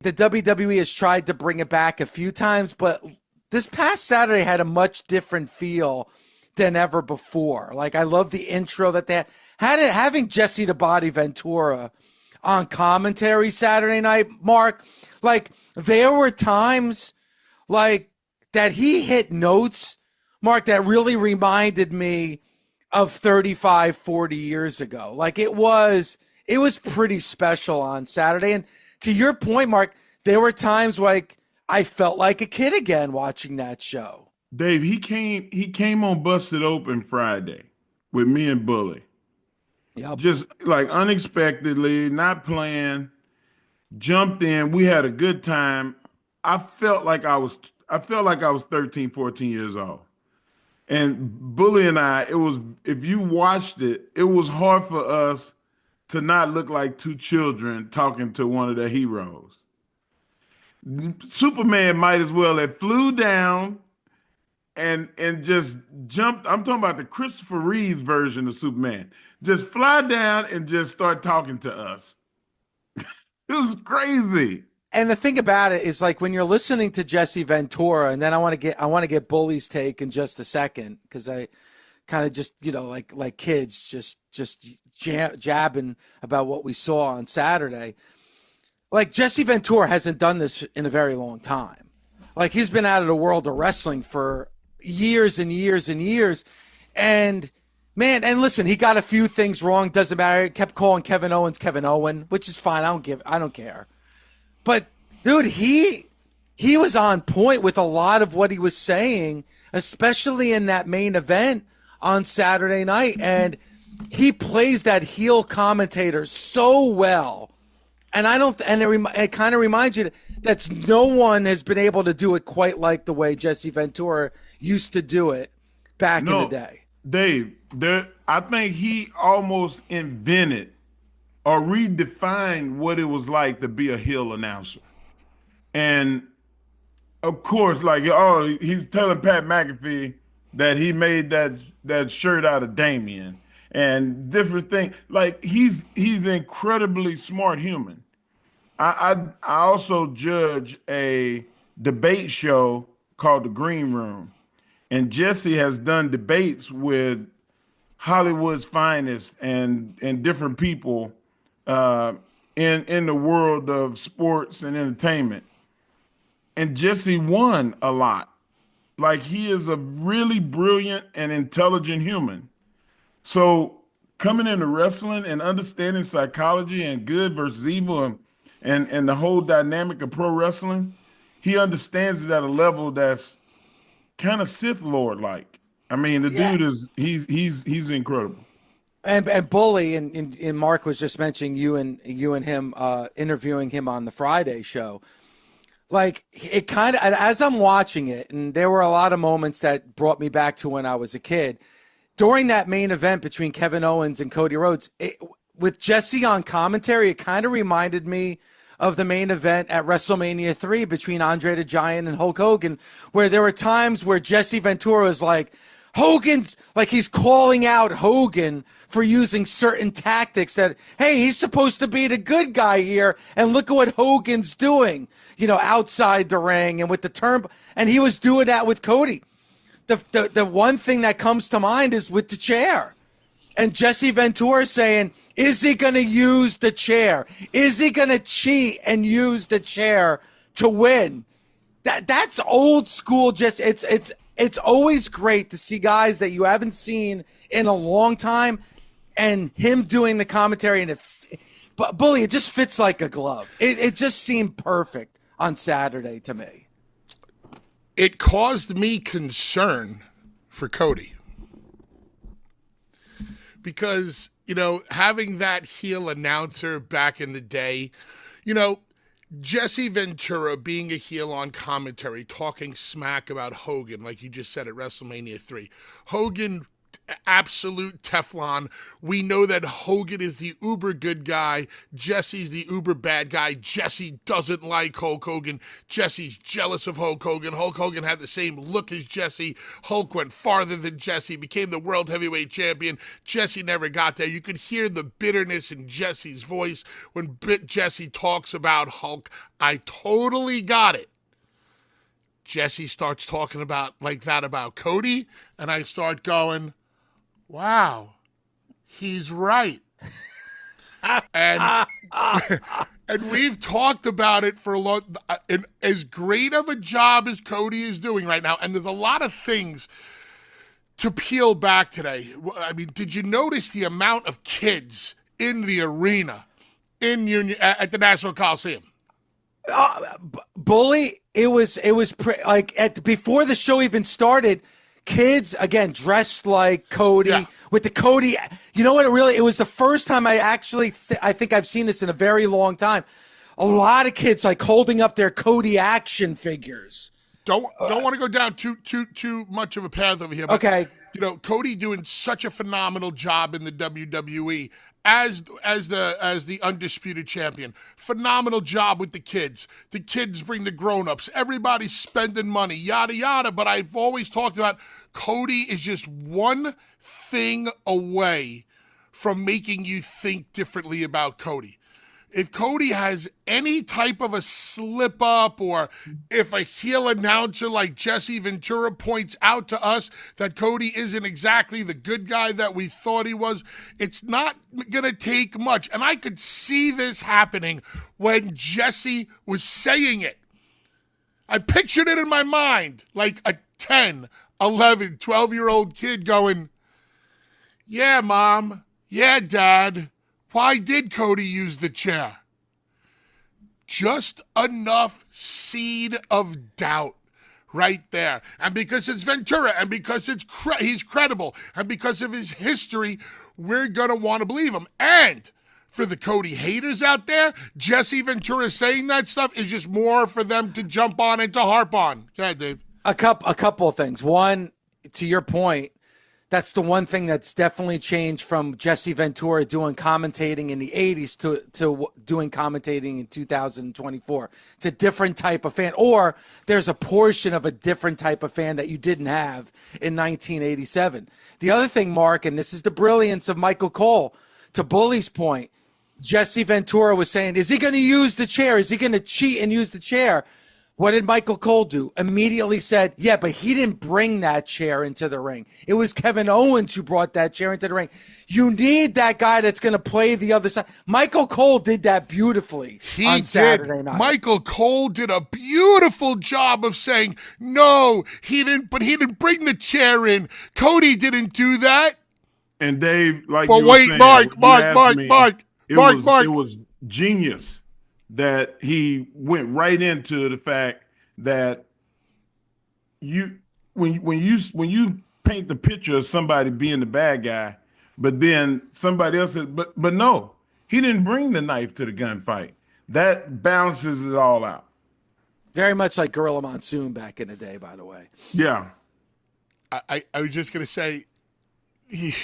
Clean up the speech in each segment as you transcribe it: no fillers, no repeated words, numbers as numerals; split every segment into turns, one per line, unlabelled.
The WWE has tried to bring it back a few times, but this past Saturday had a much different feel than ever before. Like, I love the intro that they had it, having Jesse the Body Ventura on commentary Saturday night, Mark. Like, there were times like that he hit notes, Mark, that really reminded me of 35, 40 years ago. Like, it was pretty special on Saturday. And to your point, Mark, there were times like I felt like a kid again watching that show.
Dave, he came on Busted Open Friday with me and Bully.
Yep.
Just like unexpectedly, not planned, jumped in. We had a good time. I felt like I was 13, 14 years old. And Bully and I, if you watched it, it was hard for us to not look like two children talking to one of their heroes. Superman might as well have flew down and just jumped. I'm talking about the Christopher Reeves version of Superman. Just fly down and just start talking to us. It was crazy.
And the thing about it is, like, when you're listening to Jesse Ventura, and then I want to get Bully's take in just a second, because I kind of just, like kids, just jabbing about what we saw on Saturday. Like, Jesse Ventura hasn't done this in a very long time. Like, he's been out of the world of wrestling for years and years and years. And man, and listen, he got a few things wrong. Doesn't matter. He kept calling Kevin Owens Kevin Owen, which is fine. I don't care. But dude, he was on point with a lot of what he was saying, especially in that main event on Saturday night. And he plays that heel commentator so well. And it kind of reminds you that no one has been able to do it quite like the way Jesse Ventura used to do it back in the day.
Dave, I think he almost invented or redefined what it was like to be a heel announcer. And of course, like, he was telling Pat McAfee that he made that shirt out of Damien and different things. Like, he's an incredibly smart human. I also judge a debate show called The Green Room, and Jesse has done debates with Hollywood's finest and different people in the world of sports and entertainment. And Jesse won a lot. Like, he is a really brilliant and intelligent human. So coming into wrestling and understanding psychology and good versus evil and the whole dynamic of pro wrestling, he understands it at a level that's kind of Sith Lord like. I mean, the dude he's incredible.
And Bully and Mark was just mentioning you and him interviewing him on the Friday show. Like, it kind of, as I'm watching it, and there were a lot of moments that brought me back to when I was a kid. During that main event between Kevin Owens and Cody Rhodes, with Jesse on commentary, it kind of reminded me of the main event at WrestleMania 3 between Andre the Giant and Hulk Hogan, where there were times where Jesse Ventura was like, Hogan's, like, he's calling out Hogan for using certain tactics that, hey, he's supposed to be the good guy here, and look at what Hogan's doing, outside the ring and with the turn. And he was doing that with Cody. The one thing that comes to mind is with the chair. And Jesse Ventura saying, is he going to use the chair? Is he going to cheat and use the chair to win? That's old school. Just it's always great to see guys that you haven't seen in a long time, and him doing the commentary. And but Bully, it just fits like a glove. It just seemed perfect on Saturday to me.
It caused me concern for Cody. Because, having that heel announcer back in the day, Jesse Ventura being a heel on commentary, talking smack about Hogan, like you just said at WrestleMania 3. Hogan absolute Teflon. We know that Hogan is the uber good guy. Jesse's the uber bad guy. Jesse doesn't like Hulk Hogan. Jesse's jealous of Hulk Hogan. Hulk Hogan had the same look as Jesse. Hulk went farther than Jesse, became the world heavyweight champion. Jesse never got there. You could hear the bitterness in Jesse's voice when Jesse talks about Hulk. I totally got it. Jesse starts talking about like that about Cody, and I start going, wow, he's right. and and we've talked about it for a long, and as great of a job as Cody is doing right now, and there's a lot of things to peel back today. I mean, did you notice the amount of kids in the arena in Union at the National Coliseum?
Bully, it was before the show even started, kids again dressed like Cody with the Cody. You know what? It was the first time I think I've seen this in a very long time. A lot of kids like holding up their Cody action figures.
Don't want to go down too much of a path over here. But,
okay.
You know, Cody doing such a phenomenal job in the WWE as the undisputed champion. Phenomenal job with the kids. The kids bring the grown-ups. Everybody's spending money, yada, yada. But I've always talked about Cody is just one thing away from making you think differently about Cody. If Cody has any type of a slip up, or if a heel announcer like Jesse Ventura points out to us that Cody isn't exactly the good guy that we thought he was, it's not going to take much. And I could see this happening when Jesse was saying it. I pictured it in my mind like a 10, 11, 12-year-old kid going, yeah, Mom, yeah, Dad. Why did Cody use the chair? Just enough seed of doubt right there. And because it's Ventura, and because he's credible, and because of his history, we're going to want to believe him. And for the Cody haters out there, Jesse Ventura saying that stuff is just more for them to jump on and to harp on. Go ahead, Dave.
A couple of things. One, to your point, that's the one thing that's definitely changed from Jesse Ventura doing commentating in the 80s to doing commentating in 2024. It's a different type of fan, or there's a portion of a different type of fan that you didn't have in 1987. The other thing, Mark, and this is the brilliance of Michael Cole, to Bully's point, Jesse Ventura was saying, is he going to use the chair? Is he going to cheat and use the chair? What did Michael Cole do? Immediately said, yeah, but he didn't bring that chair into the ring. It was Kevin Owens who brought that chair into the ring. You need that guy that's going to play the other side. Michael Cole did that beautifully on Saturday night.
Michael Cole did a beautiful job of saying, no, he didn't bring the chair in. Cody didn't do that.
And Dave, like
well,
you were
wait,
saying,
Mark.
It was genius that he went right into the fact that when you paint the picture of somebody being the bad guy, but then somebody else says, but no, he didn't bring the knife to the gunfight. That balances it all out.
Very much like Gorilla Monsoon back in the day, by the way.
Yeah.
I was just going to say,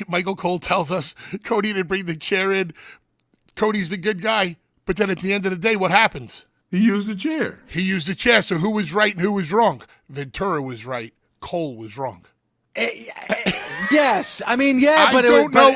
Michael Cole tells us Cody didn't bring the chair in. Cody's the good guy. But then at the end of the day, what happens?
He used the chair.
He used the chair. So who was right and who was wrong? Ventura was right. Cole was wrong.
Yes. I mean, yeah, but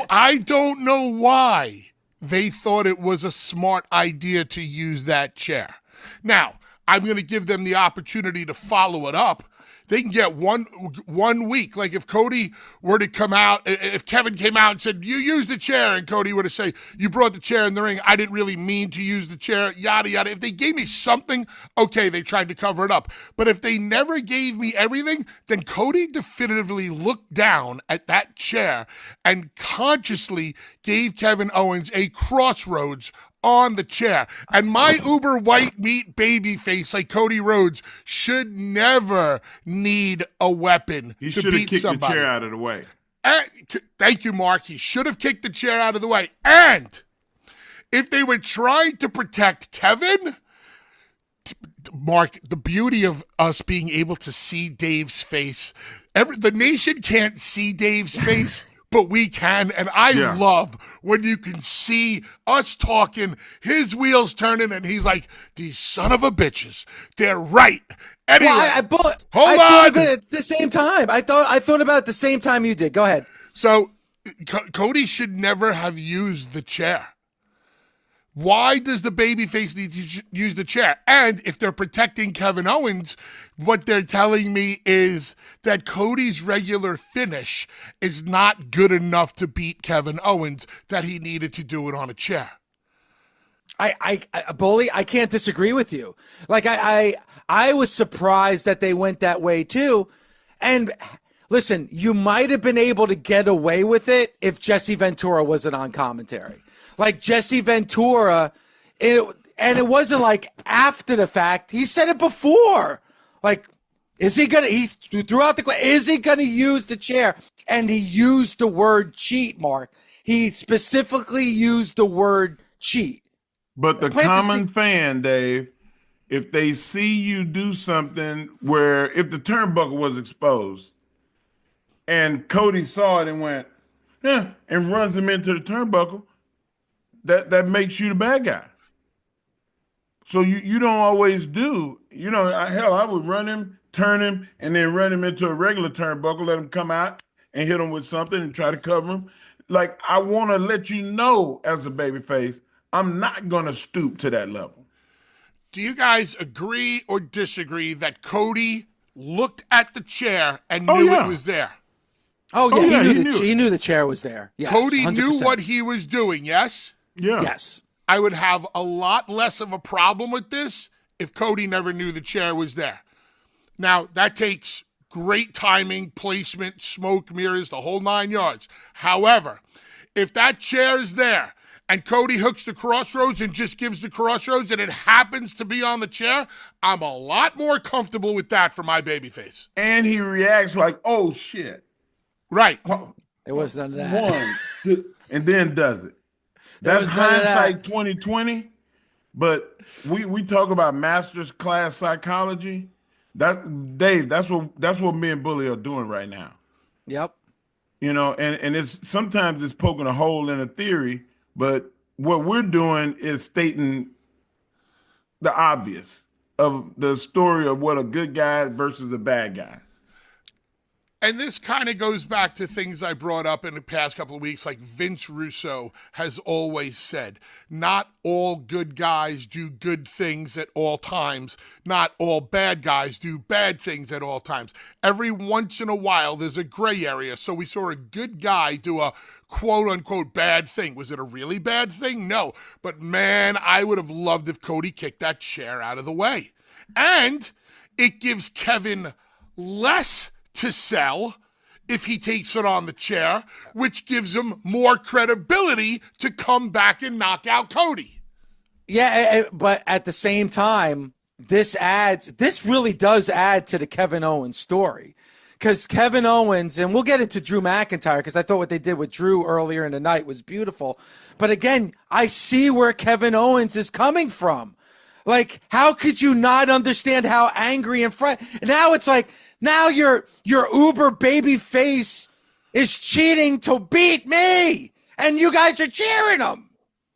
I don't know why they thought it was a smart idea to use that chair. Now, I'm going to give them the opportunity to follow it up. They can get one week. Like if Cody were to come out, if Kevin came out and said, you used the chair, and Cody were to say, you brought the chair in the ring, I didn't really mean to use the chair, yada, yada. If they gave me something, okay, they tried to cover it up. But if they never gave me everything, then Cody definitively looked down at that chair and consciously gave Kevin Owens a crossroads on the chair. And my uber white meat baby face like Cody Rhodes should never need a weapon
he
to beat somebody.
He should have kicked the chair out of the way.
Thank you, Mark. He should have kicked the chair out of the way. And if they were trying to protect Kevin, Mark, the beauty of us being able to see Dave's face, the nation can't see Dave's face, but we can. And I
Yeah.
love when you can see us talking, his wheels turning, and he's like, these son of a bitches, they're right. Anyway,
Well,
hold
I
on.
thought of it at the same time. I thought about it at the same time you did. Go ahead.
So Cody should never have used the chair. Why does the babyface need to use the chair? And if they're protecting Kevin Owens, what they're telling me is that Cody's regular finish is not good enough to beat Kevin Owens, that he needed to do it on a chair.
Bully, I can't disagree with you. Like I was surprised that they went that way too. And listen, you might have been able to get away with it if Jesse Ventura wasn't on commentary. Like Jesse Ventura, and it wasn't like after the fact. He said it before. Like, he threw out the question, is he gonna use the chair? And he used the word cheat, Mark. He specifically used the word cheat.
But the common fan, Dave, if they see you do something where if the turnbuckle was exposed and Cody saw it and went, yeah, and runs him into the turnbuckle, that makes you the bad guy. So you don't always do, hell, I would run him, turn him, and then run him into a regular turnbuckle, let him come out and hit him with something and try to cover him. Like, I want to let you know as a babyface, I'm not going to stoop to that level.
Do you guys agree or disagree that Cody looked at the chair and knew it was there?
Oh yeah, he knew the chair was there. Yes,
Cody
100%.
knew what he was doing, yes?
Yeah.
Yes.
I would have a lot less of a problem with this if Cody never knew the chair was there. Now, that takes great timing, placement, smoke mirrors, the whole 9 yards. However, if that chair is there and Cody hooks the crossroads and just gives the crossroads and it happens to be on the chair, I'm a lot more comfortable with that for my babyface.
And he reacts like, oh, shit.
Right.
There was none of that.
One, two, and then does it. That's hindsight 2020. But we talk about master's class psychology. Dave, that's what me and Bully are doing right now.
Yep.
And it's sometimes it's poking a hole in a theory, but what we're doing is stating the obvious of the story of what a good guy versus a bad guy.
And this kind of goes back to things I brought up in the past couple of weeks, like Vince Russo has always said, not all good guys do good things at all times. Not all bad guys do bad things at all times. Every once in a while, there's a gray area. So we saw a good guy do a quote-unquote bad thing. Was it a really bad thing? No. But, man, I would have loved if Cody kicked that chair out of the way. And it gives Kevin less to sell if he takes it on the chair, which gives him more credibility to come back and knock out Cody.
Yeah, but at the same time, this really does add to the Kevin Owens story. Because Kevin Owens, and we'll get into Drew McIntyre, because I thought what they did with Drew earlier in the night was beautiful. But again, I see where Kevin Owens is coming from. Like, how could you not understand how angry and now it's like, now your Uber baby face is cheating to beat me, and you guys are cheering him.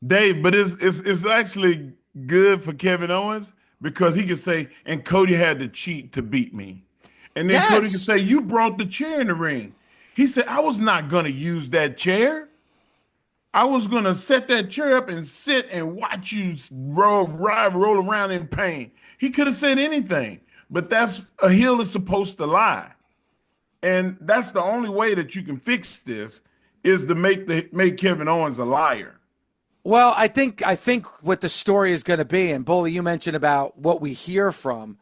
Dave, but it's actually good for Kevin Owens because he can say, and Cody had to cheat to beat me. And then Cody can say, you brought the chair in the ring. He said, I was not going to use that chair. I was going to set that chair up and sit and watch you roll around in pain. He could have said anything. But that's a heel is supposed to lie. And that's the only way that you can fix this is to make Kevin Owens a liar.
Well, I think what the story is going to be, and Bully, you mentioned about what we hear from,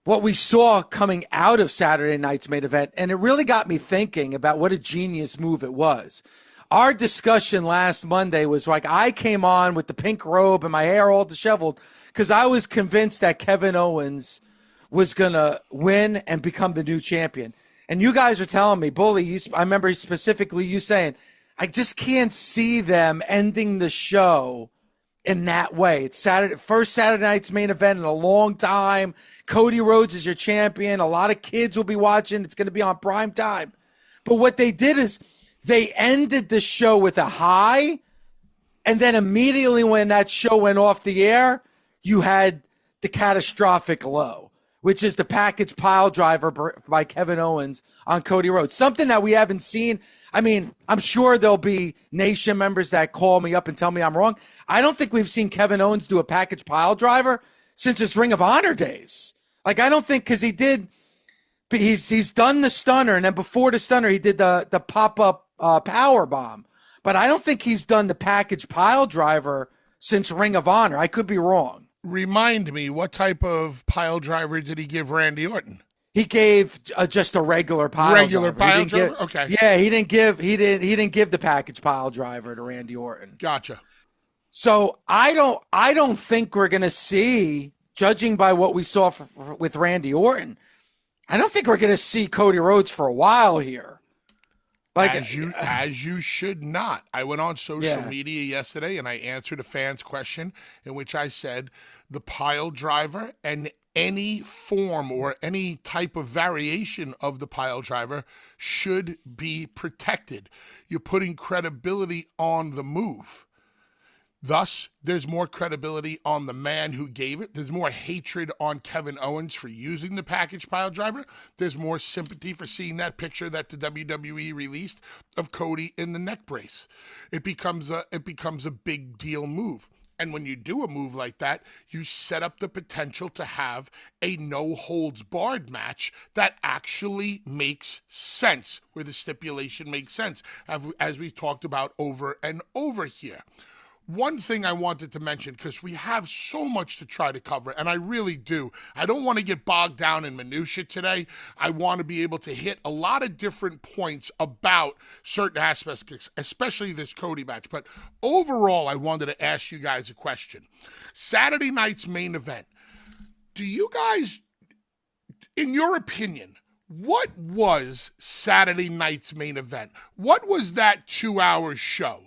what we saw coming out of Saturday night's main event, and it really got me thinking about what a genius move it was. Our discussion last Monday was like, I came on with the pink robe and my hair all disheveled, because I was convinced that Kevin Owens was going to win and become the new champion. And you guys are telling me, Bully, I remember specifically you saying, I just can't see them ending the show in that way. It's first Saturday night's main event in a long time. Cody Rhodes is your champion. A lot of kids will be watching. It's going to be on prime time. But what they did is they ended the show with a high, and then immediately when that show went off the air, you had the catastrophic low, which is the package pile driver by Kevin Owens on Cody Rhodes. Something that we haven't seen. I mean, I'm sure there'll be Nation members that call me up and tell me I'm wrong. I don't think we've seen Kevin Owens do a package pile driver since his Ring of Honor days. Like, I don't think, because he's done the stunner, and then before the stunner, he did the pop-up power bomb. But I don't think he's done the package pile driver since Ring of Honor. I could be wrong.
Remind me, what type of pile driver did he give Randy Orton?
He gave just a regular pile driver.
Okay.
Yeah, he didn't give the package pile driver to Randy Orton.
Gotcha.
So I don't think we're gonna see, judging by what we saw with Randy Orton, I don't think we're gonna see Cody Rhodes for a while here. Like,
as you should not. I went on social media yesterday and I answered a fan's question in which I said the pile driver and any form or any type of variation of the pile driver should be protected. You're putting credibility on the move. Thus, there's more credibility on the man who gave it. There's more hatred on Kevin Owens for using the package pile driver. There's more sympathy for seeing that picture that the WWE released of Cody in the neck brace. It becomes a big deal move. And when you do a move like that, you set up the potential to have a no-holds-barred match that actually makes sense, where the stipulation makes sense, as we talked about over and over here. One thing I wanted to mention, because we have so much to try to cover, and I really do. I don't want to get bogged down in minutia today. I want to be able to hit a lot of different points about certain aspects, especially this Cody match. But overall, I wanted to ask you guys a question. Saturday night's main event. Do you guys, in your opinion, what was Saturday night's main event? What was that 2-hour show?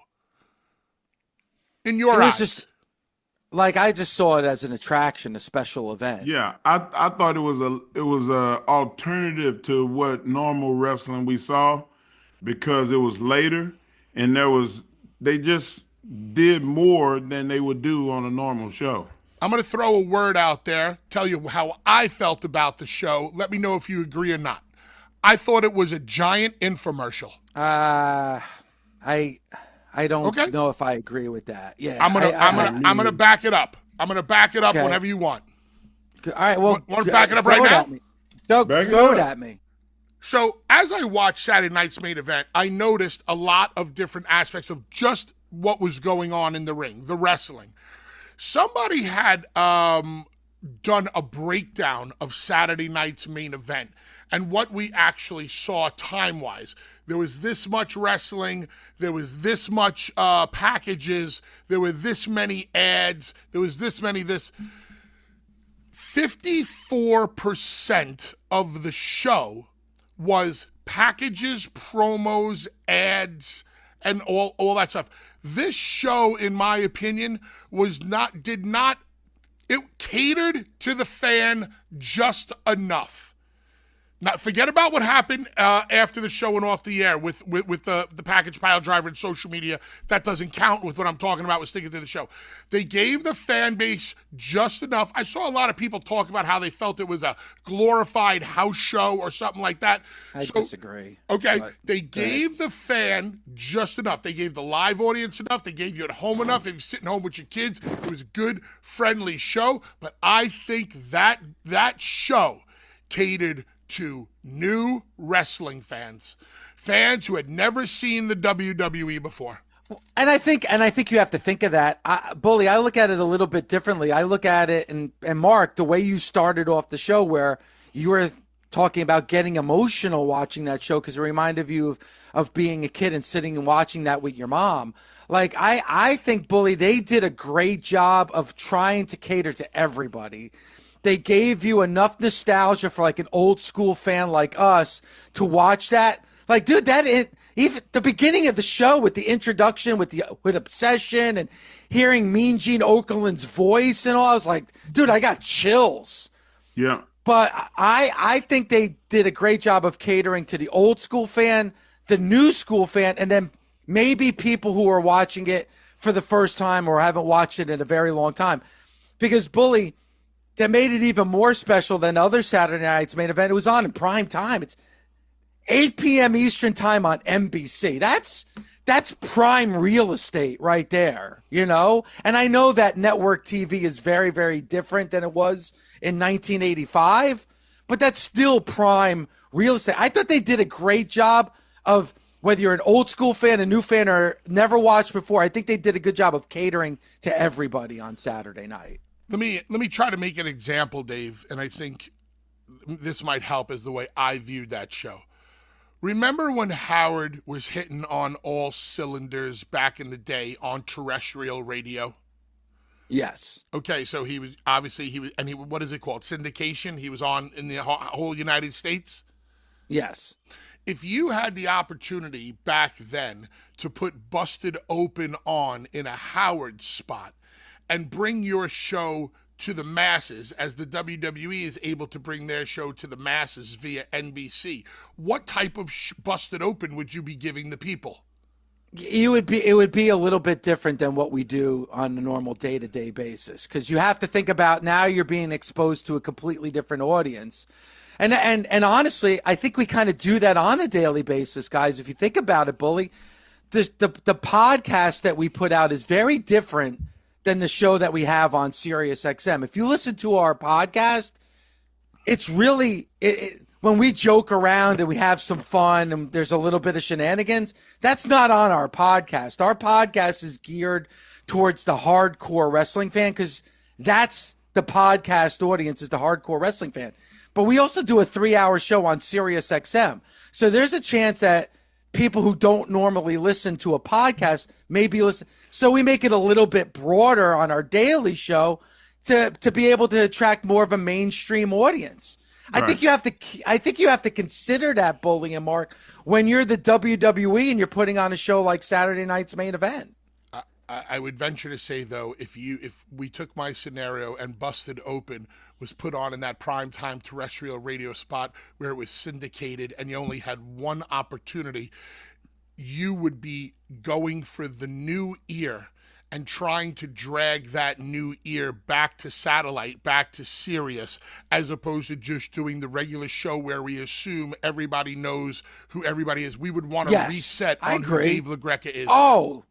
In your eyes.
Just like, I just saw it as an attraction, a special event.
Yeah, I thought it was a alternative to what normal wrestling we saw, because it was later and they just did more than they would do on a normal show.
I'm going to throw a word out there, tell you how I felt about the show. Let me know if you agree or not. I thought it was a giant infomercial.
I don't know if I agree with that. Yeah,
I'm gonna back it up. I'm gonna back it up whenever you want.
All right, well,
want to back it up right now?
Throw it at me.
So as I watched Saturday night's main event, I noticed a lot of different aspects of just what was going on in the ring, the wrestling. Somebody had done a breakdown of Saturday night's main event and what we actually saw time-wise. There was this much wrestling, there was this much packages, there were this many ads, there was this many this. 54% of the show was packages, promos, ads, and all that stuff. This show, in my opinion, it catered to the fan just enough. Now, forget about what happened after the show went off the air with the package pile driver and social media. That doesn't count with what I'm talking about with sticking to the show. They gave the fan base just enough. I saw a lot of people talk about how they felt it was a glorified house show or something like that.
I disagree.
Okay, they gave the fan just enough. They gave the live audience enough. They gave you at home enough. If you're sitting home with your kids, it was a good, friendly show. But I think that show catered to new wrestling fans who had never seen the WWE before.
And I think you have to think of that. Bully, I look at it a little bit differently. I look at it, and Mark, the way you started off the show, where you were talking about getting emotional watching that show because it reminded you of being a kid and sitting and watching that with your mom. Like, I think, Bully, they did a great job of trying to cater to everybody. They gave you enough nostalgia for like an old school fan like us to watch that. Like, dude, even the beginning of the show with the introduction with Obsession and hearing Mean Gene Okerlund's voice and all, I was like, dude, I got chills.
Yeah.
But I think they did a great job of catering to the old school fan, the new school fan, and then maybe people who are watching it for the first time or haven't watched it in a very long time. Because Bully, that made it even more special than other Saturday night's main event. It was on in prime time. It's 8 p.m. Eastern time on NBC. That's prime real estate right there, you know? And I know that network TV is very, very different than it was in 1985, but that's still prime real estate. I thought they did a great job of, whether you're an old school fan, a new fan, or never watched before, I think they did a good job of catering to everybody on Saturday night.
Let me try to make an example, Dave, and I think this might help as the way I viewed that show. Remember when Howard was hitting on all cylinders back in the day on terrestrial radio?
Yes.
Okay, so he was what is it called? Syndication? He was on in the whole United States?
Yes.
If you had the opportunity back then to put Busted Open on in a Howard spot and bring your show to the masses, as the WWE is able to bring their show to the masses via NBC, what type of Busted Open would you be giving the people?
It would be a little bit different than what we do on a normal day-to-day basis, because you have to think about, now you're being exposed to a completely different audience. And honestly, I think we kind of do that on a daily basis, guys. If you think about it, Bully, the podcast that we put out is very different than the show that we have on SiriusXM. If you listen to our podcast, it's really when we joke around and we have some fun and there's a little bit of shenanigans, that's not on our podcast. Our podcast is geared towards the hardcore wrestling fan, because that's the podcast audience, is the hardcore wrestling fan. But we also do a 3-hour show on SiriusXM. So there's a chance that people who don't normally listen to a podcast maybe listen. So we make it a little bit broader on our daily show to be able to attract more of a mainstream audience. Right. I think you have to consider that, Bully and Mark, when you're the WWE and you're putting on a show like Saturday Night's Main Event.
I would venture to say, though, if we took my scenario and Busted Open was put on in that primetime terrestrial radio spot where it was syndicated and you only had one opportunity, you would be going for the new ear and trying to drag that new ear back to satellite, back to Sirius, as opposed to just doing the regular show where we assume everybody knows who everybody is. We would want to reset on who Dave LaGreca is.
Oh,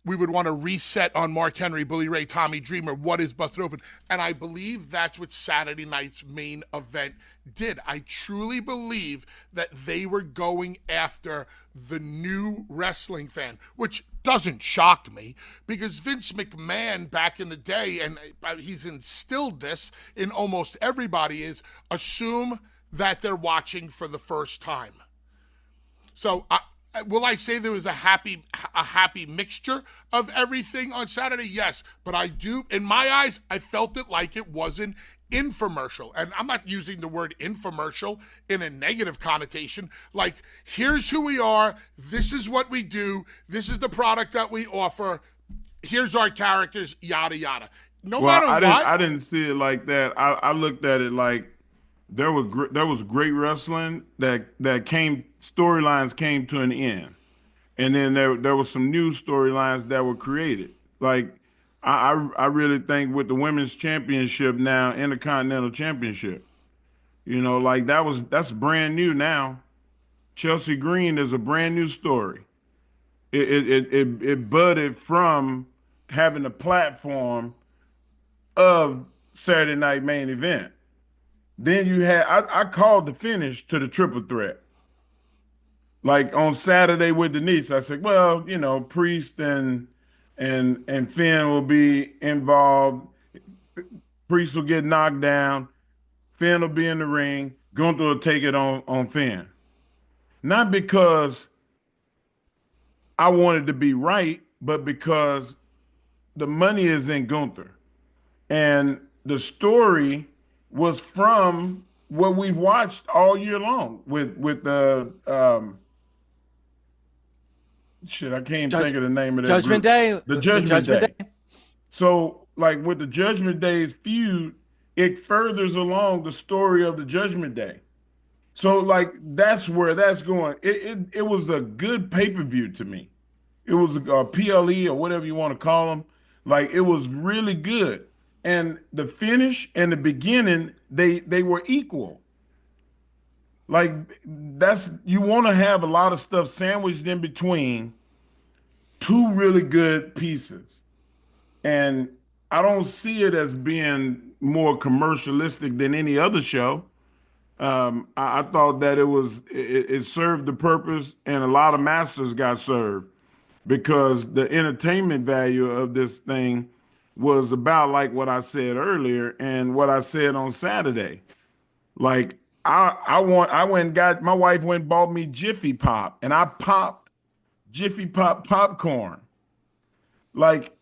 we would want to reset on Mark Henry, Bully Ray, Tommy Dreamer, what is Busted Open. And I believe that's what Saturday night's main event did. I truly believe that they were going after the new wrestling fan, which doesn't shock me, because Vince McMahon back in the day, and he's instilled this in almost everybody, is assume that they're watching for the first time. So will I say there was a happy mixture of everything on Saturday? Yes, but I do, in my eyes, I felt it like it wasn't infomercial. And I'm not using the word infomercial in a negative connotation. Like, here's who we are, this is what we do, this is the product that we offer, here's our characters, yada yada.
I didn't see it like that. I looked at it like there was great wrestling that came. Storylines came to an end, and then there were some new storylines that were created. Like I really think with the women's championship now, Intercontinental Championship, like that's brand new now. Chelsea Green is a brand new story. It budded from having a platform of Saturday Night Main Event. Then you had I called the finish to the triple threat. Like on Saturday with Denise, I said, well, Priest and Finn will be involved. Priest will get knocked down. Finn will be in the ring. Gunther will take it on Finn. Not because I wanted to be right, but because the money is in Gunther. And the story was from what we've watched all year long with the I can't think of the name of that
Judgment
group.
Day.
The Judgment Day. So, like with the Judgment Day's feud, it furthers along the story of the Judgment Day. So like that's where that's going. It was a good pay-per-view to me. It was a PLE or whatever you want to call them. Like it was really good. And the finish and the beginning, they were equal. Like that's you want to have a lot of stuff sandwiched in between two really good pieces. And I don't see it as being more commercialistic than any other show. I thought that it served the purpose, and a lot of masters got served because the entertainment value of this thing was about like what I said earlier and what I said on Saturday. Like I went and got my wife went and bought me Jiffy Pop, and I popped Jiffy Pop popcorn. Like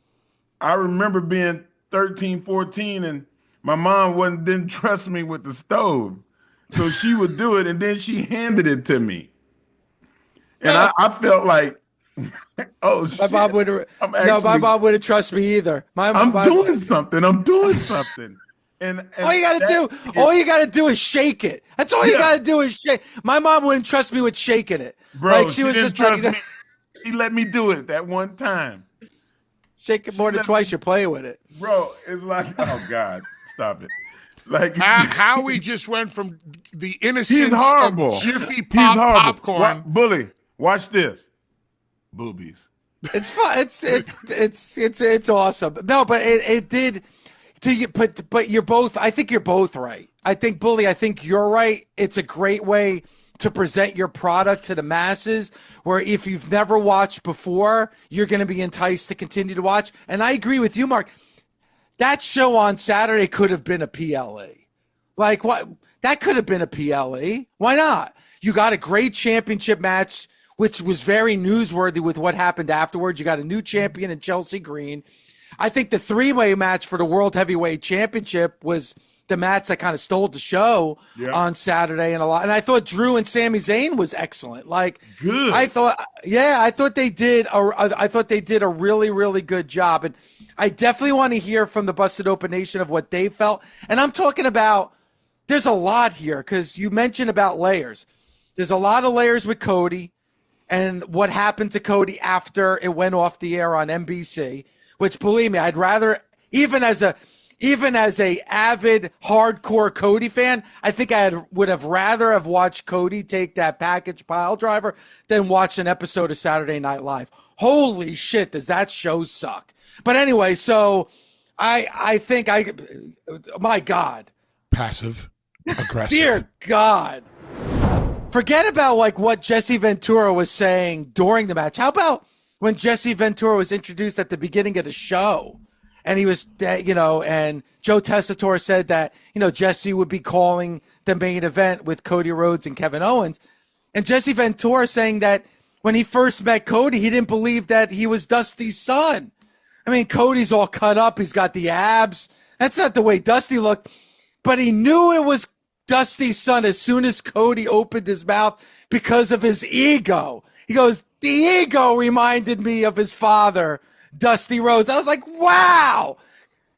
I remember being 13, 14, and my mom didn't trust me with the stove. So she would do it, and then she handed it to me. And I felt like, oh, shit.
My mom wouldn't trust me either.
I'm doing something. And
all you gotta do is shake it. That's all you gotta do is shake. My mom wouldn't trust me with shaking it.
Bro,
like
she
was
didn't
just
trust
like,
me. She let me do it that one time.
Shake it more than twice, you're playing with it.
Bro, it's like, oh God, stop it. Like
how we just went from the innocence of Jiffy Pop popcorn.
Bully, watch this. Boobies.
It's fun. It's awesome. No, but it did. But you're both. I think you're both right. I think Bully. I think you're right. It's a great way to present your product to the masses. Where if you've never watched before, you're going to be enticed to continue to watch. And I agree with you, Mark. That show on Saturday could have been a PLE. Like what? That could have been a PLE. Why not? You got a great championship match, which was very newsworthy with what happened afterwards. You got a new champion in Chelsea Green. I think the three-way match for the World Heavyweight Championship was the match that kind of stole the show on Saturday and I thought Drew and Sami Zayn was excellent. Like
good.
I thought they did a really, really good job. And I definitely want to hear from the Busted Open Nation of what they felt. And I'm talking about, there's a lot here because you mentioned about layers. There's a lot of layers with Cody and what happened to Cody after it went off the air on NBC, which believe me, I'd rather, even as a avid hardcore Cody fan, I think would have rather have watched Cody take that package pile driver than watch an episode of Saturday Night Live. Holy shit, does that show suck? But anyway, so I think my God.
Passive aggressive.
Dear God. Forget about like what Jesse Ventura was saying during the match. How about when Jesse Ventura was introduced at the beginning of the show? And he was, and Joe Tessitore said that, Jesse would be calling the main event with Cody Rhodes and Kevin Owens. And Jesse Ventura saying that when he first met Cody, he didn't believe that he was Dusty's son. I mean, Cody's all cut up. He's got the abs. That's not the way Dusty looked. But he knew it was Dusty's son as soon as Cody opened his mouth because of his ego. He goes, the ego reminded me of his father, Dusty Rhodes. I was like, wow.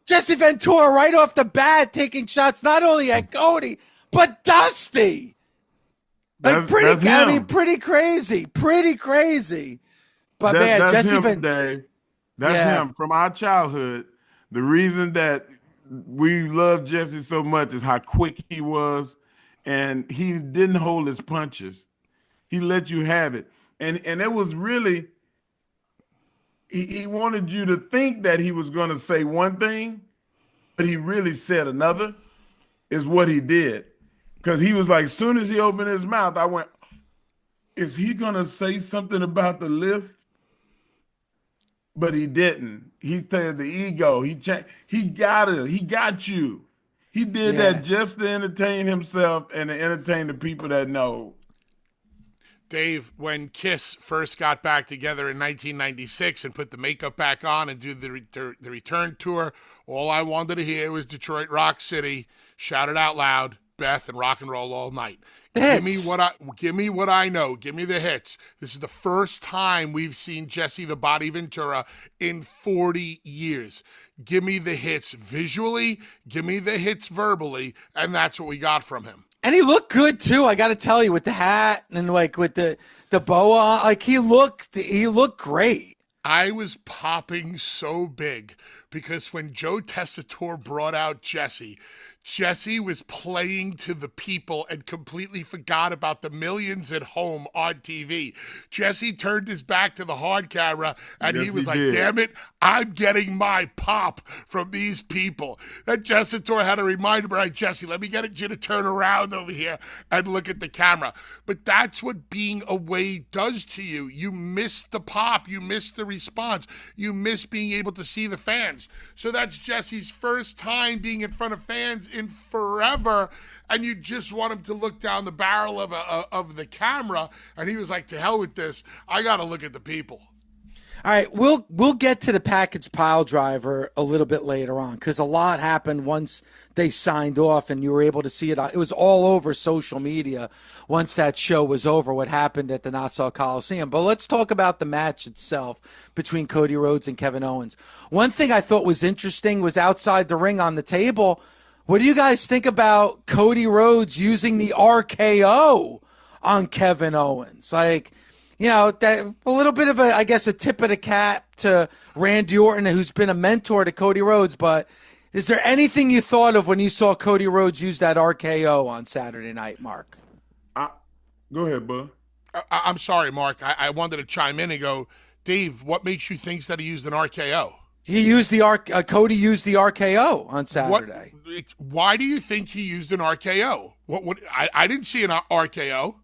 Jesse Ventura right off the bat taking shots not only at Cody, but Dusty. Like pretty crazy. Pretty crazy. But that's Jesse
Dave. That's him from our childhood. The reason that we love Jesse so much is how quick he was, and he didn't hold his punches. He let you have it. And it was really, he wanted you to think that he was going to say one thing, but he really said another, is what he did. Because he was like, as soon as he opened his mouth, I went, is he going to say something about the lift? But he didn't. He said the ego. He got it. He got you. He did that just to entertain himself and to entertain the people that know.
Dave, when Kiss first got back together in 1996 and put the makeup back on and do the return tour, all I wanted to hear was Detroit Rock City, shout it out loud, Beth, and rock and roll all night. Give me what I know. Give me the hits. This is the first time we've seen Jesse the Body Ventura in 40 years. Give me the hits visually, give me the hits verbally, and that's what we got from him.
And he looked good too. I got to tell you, with the hat and like with the boa, like he looked great.
I was popping so big because when Joe Tessitore brought out Jesse was playing to the people and completely forgot about the millions at home on TV. Jesse turned his back to the hard camera and he was like, damn it, I'm getting my pop from these people. Then Tessitore had to remind him, all right, Jesse, let me get you to turn around over here and look at the camera. But that's what being away does to you. You miss the pop. You miss the response. You miss being able to see the fans. So that's Jesse's first time being in front of fans in forever, and you just want him to look down the barrel of the camera, and he was like, to hell with this, I gotta look at the people.
All right, we'll get to the package pile driver a little bit later on, because a lot happened once they signed off and you were able to see it. It was all over social media once that show was over, what happened at the Nassau Coliseum. But let's talk about the match itself between Cody Rhodes and Kevin Owens. One thing I thought was interesting was outside the ring on the table. What do you guys think about Cody Rhodes using the RKO on Kevin Owens? Like, you know, that a little bit of a tip of the cap to Randy Orton, who's been a mentor to Cody Rhodes. But is there anything you thought of when you saw Cody Rhodes use that RKO on Saturday night, Mark?
Go ahead, bud.
I'm sorry, Mark. I wanted to chime in and go, Dave, what makes you think that he used an RKO?
He used Cody used the RKO on Saturday.
Why do you think he used an RKO? I didn't see an RKO.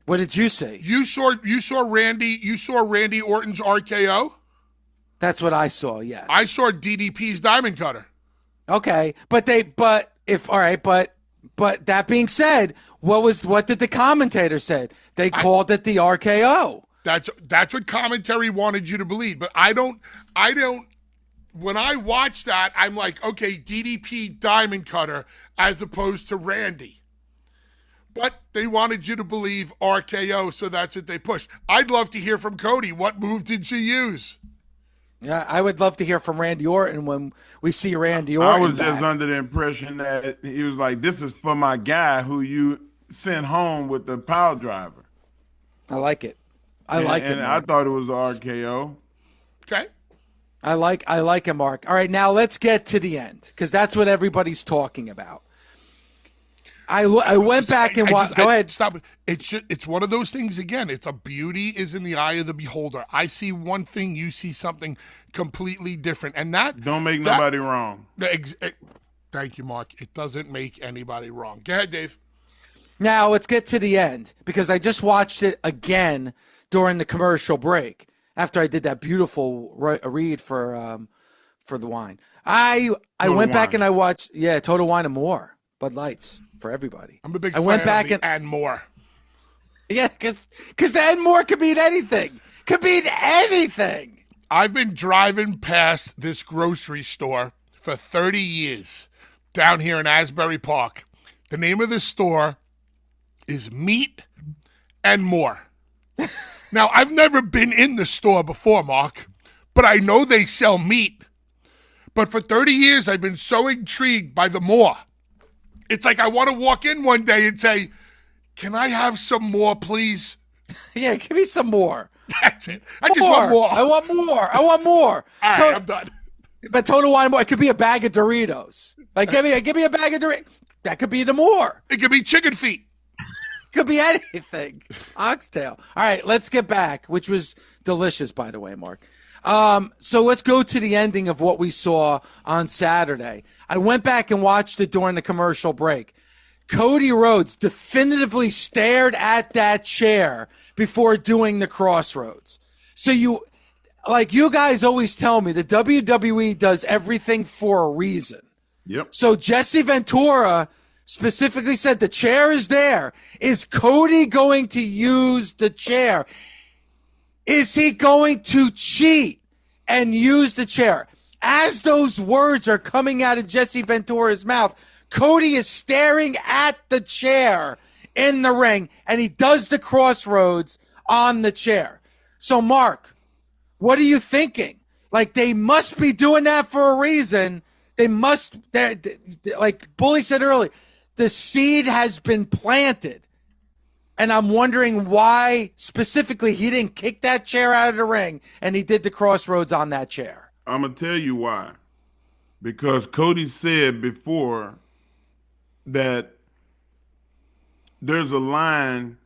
What did you see?
You saw Randy Orton's RKO?
That's what I saw, yes.
I saw DDP's Diamond Cutter.
Okay, but that being said, what did the commentator say? They called it the RKO.
That's what commentary wanted you to believe, but I don't when I watch that, I'm like, okay, DDP Diamond Cutter as opposed to Randy. But they wanted you to believe RKO, so that's what they pushed. I'd love to hear from Cody. What move did you use?
Yeah, I would love to hear from Randy Orton when we see Randy Orton.
I was just under the impression that he was like, this is for my guy who you sent home with the pile driver.
I like it. I like it.
And I thought it was the RKO.
Okay.
I like it, Mark. All right, now let's get to the end, because that's what everybody's talking about. I went back and watched. Go ahead.
Stop. It's one of those things again. It's a beauty is in the eye of the beholder. I see one thing, you see something completely different, and that
don't make nobody wrong.
Thank you, Mark. It doesn't make anybody wrong. Go ahead, Dave.
Now let's get to the end, because I just watched it again during the commercial break after I did that beautiful read for the wine. I went back and I watched Total Wine and More, Bud Lights. For everybody.
I'm a big fan of the and more.
Yeah, because the and more could mean anything. Could mean anything.
I've been driving past this grocery store for 30 years down here in Asbury Park. The name of this store is Meat and More. Now, I've never been in the store before, Mark, but I know they sell meat. But for 30 years, I've been so intrigued by the more. It's like I want to walk in one day and say, can I have some more, please?
Yeah, give me some more.
That's it. I just want more.
I want more. I want more.
All right, I'm done.
But Total Wine and More, it could be a bag of Doritos. Like, give me a bag of Doritos. That could be the more.
It could be chicken feet.
Could be anything. Oxtail. All right, let's get back, which was delicious, by the way, Mark. So let's go to the ending of what we saw on Saturday. I went back and watched it during the commercial break. Cody Rhodes definitively stared at that chair before doing the crossroads. So you guys always tell me, the WWE does everything for a reason.
Yep.
So Jesse Ventura specifically said the chair is there. Is Cody going to use the chair? Is he going to cheat and use the chair? As those words are coming out of Jesse Ventura's mouth, Cody is staring at the chair in the ring, and he does the crossroads on the chair. So, Mark, what are you thinking? Like, they must be doing that for a reason. They must, like Bully said earlier, the seed has been planted. And I'm wondering why specifically he didn't kick that chair out of the ring and he did the crossroads on that chair.
I'm going to tell you why. Because Cody said before that there's a line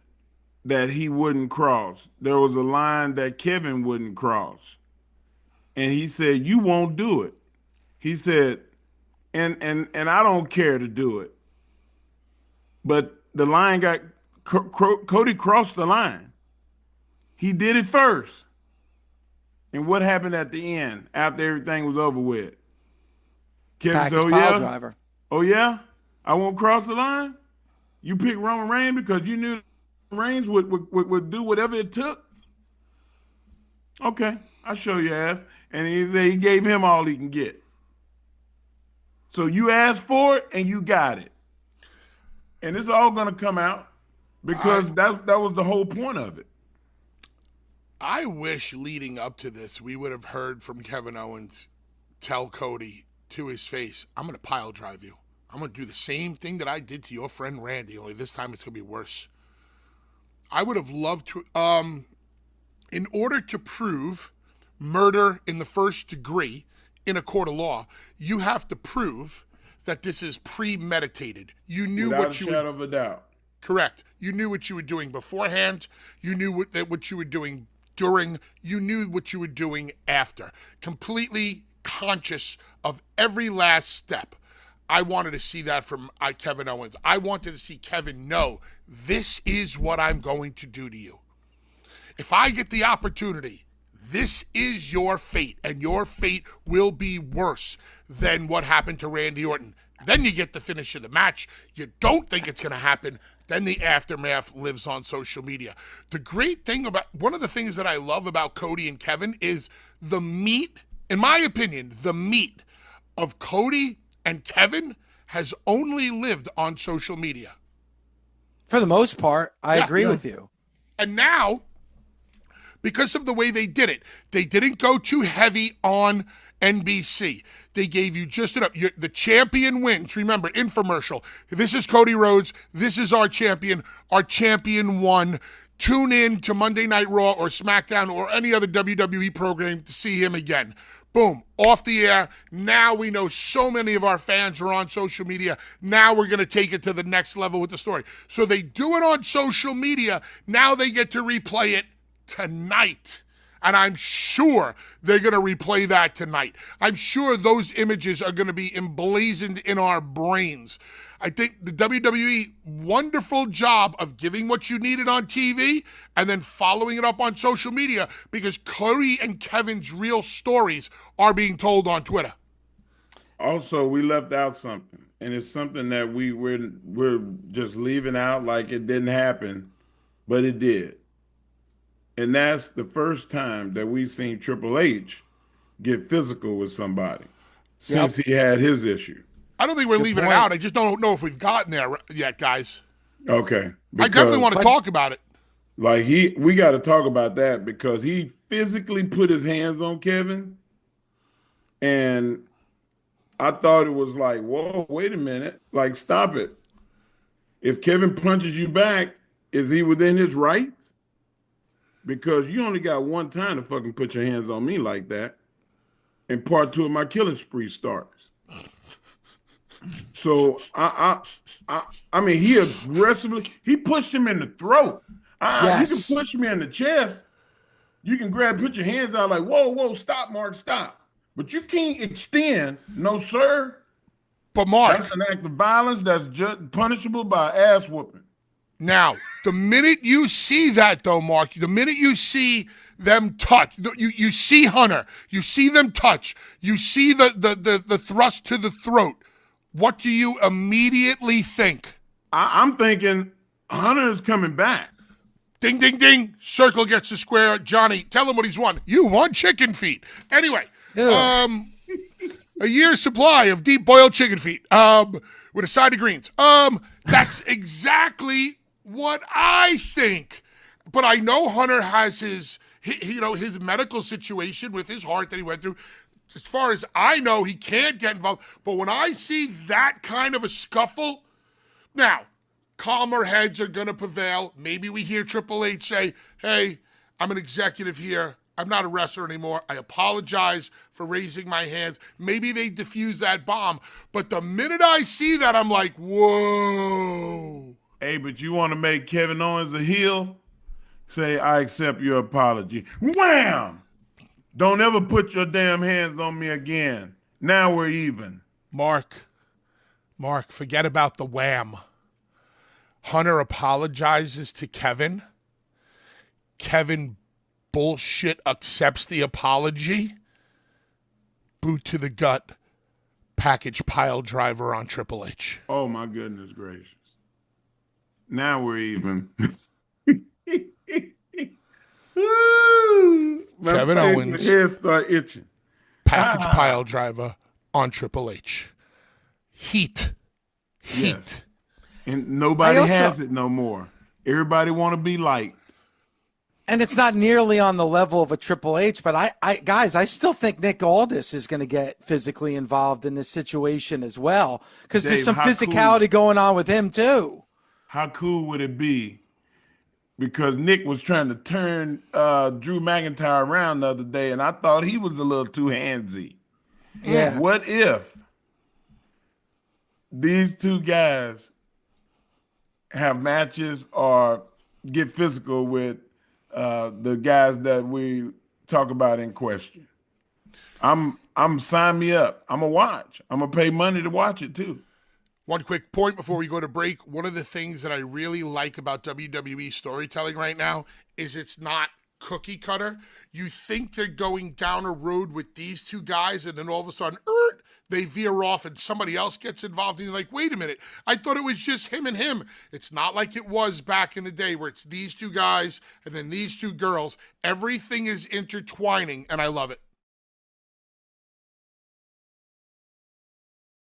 that he wouldn't cross. There was a line that Kevin wouldn't cross. And he said, you won't do it. He said, and I don't care to do it. But the line got, Cody crossed the line. He did it first. And what happened at the end after everything was over with? Kevin said,
pile driver.
Oh, yeah? I won't cross the line? You picked Roman Reigns because you knew Reigns would do whatever it took? Okay, I'll show you ass. And he said he gave him all he can get. So you asked for it and you got it. And it's all going to come out because that was the whole point of it.
I wish leading up to this we would have heard from Kevin Owens tell Cody to his face, I'm going to pile drive you. I'm going to do the same thing that I did to your friend Randy, only this time it's going to be worse. I would have loved to, in order to prove murder in the first degree in a court of law, you have to prove that this is premeditated. You knew
without
what you
a shadow of a doubt.
Correct. You knew what you were doing beforehand. You knew what you were doing during. You knew what you were doing after. Completely conscious of every last step. I wanted to see that from Kevin Owens. I wanted to see Kevin know, this is what I'm going to do to you. If I get the opportunity, this is your fate, and your fate will be worse than what happened to Randy Orton. Then you get the finish of the match. You don't think it's going to happen. Then the aftermath lives on social media. The great thing about, one of the things that I love about Cody and Kevin is the meat, in my opinion, the meat of Cody and Kevin has only lived on social media.
For the most part, I agree with you.
And now, because of the way they did it, they didn't go too heavy on NBC. They gave you just enough. The champion wins. Remember, infomercial. This is Cody Rhodes. This is our champion. Our champion won. Tune in to Monday Night Raw or SmackDown or any other WWE program to see him again. Boom, off the air. Now we know so many of our fans are on social media. Now we're going to take it to the next level with the story. So they do it on social media. Now they get to replay it tonight. And I'm sure they're going to replay that tonight. I'm sure those images are going to be emblazoned in our brains. I think the WWE, wonderful job of giving what you needed on TV and then following it up on social media, because Cody and Kevin's real stories are being told on Twitter.
Also, we left out something, and it's something that we're just leaving out like it didn't happen, but it did. And that's the first time that we've seen Triple H get physical with somebody since he had his issue.
I don't think we're leaving it out. I just don't know if we've gotten there yet, guys.
Okay.
I definitely want to talk about it.
Like we got to talk about that because he physically put his hands on Kevin. And I thought it was like, whoa, wait a minute. Like, stop it. If Kevin punches you back, is he within his right? Because you only got one time to fucking put your hands on me like that. And part two of my killing spree starts. So I mean, he aggressively, he pushed him in the throat.
Yes.
You can push me in the chest. You can put your hands out like, whoa, stop, Mark, stop. But you can't extend, no, sir.
But Mark,
that's an act of violence that's just punishable by ass whooping.
Now, the minute you see that, though, Mark, the minute you see them touch, you see Hunter, you see them touch, you see the thrust to the throat. What do you immediately think?
I'm thinking Hunter is coming back.
Ding, ding, ding. Circle gets the square. Johnny, tell him what he's won. You won chicken feet. Anyway, a year's supply of deep boiled chicken feet with a side of greens. That's exactly what I think. But I know Hunter has his medical situation with his heart that he went through. As far as I know, he can't get involved. But when I see that kind of a scuffle Now, calmer heads are going to prevail. Maybe we hear Triple H say, hey, I'm an executive here. I'm not a wrestler anymore. I apologize for raising my hands. Maybe they defuse that bomb. But the minute I see that, I'm like, whoa.
Hey, but you want to make Kevin Owens a heel? Say, I accept your apology. Wham! Don't ever put your damn hands on me again. Now we're even.
Mark, forget about the wham. Hunter apologizes to Kevin. Kevin bullshit accepts the apology. Boot to the gut. Package pile driver on Triple H.
Oh, my goodness gracious. Now we're even.
Kevin Owens.
Head start itching.
Package pile driver on Triple H. Heat.
Yes. And nobody has it no more. Everybody want to be liked.
And it's not nearly on the level of a Triple H, but I still think Nick Aldis is going to get physically involved in this situation as well, because there's some physicality going on with him too.
How cool would it be? Because Nick was trying to turn Drew McIntyre around the other day, and I thought he was a little too handsy.
Yeah.
What if these two guys have matches or get physical with the guys that we talk about in question? I'm sign me up. I'm gonna watch. I'm gonna pay money to watch it too.
One quick point before we go to break. One of the things that I really like about WWE storytelling right now is it's not cookie cutter. You think they're going down a road with these two guys, and then all of a sudden, they veer off and somebody else gets involved, and you're like, wait a minute, I thought it was just him and him. It's not like it was back in the day where it's these two guys and then these two girls. Everything is intertwining, and I love it.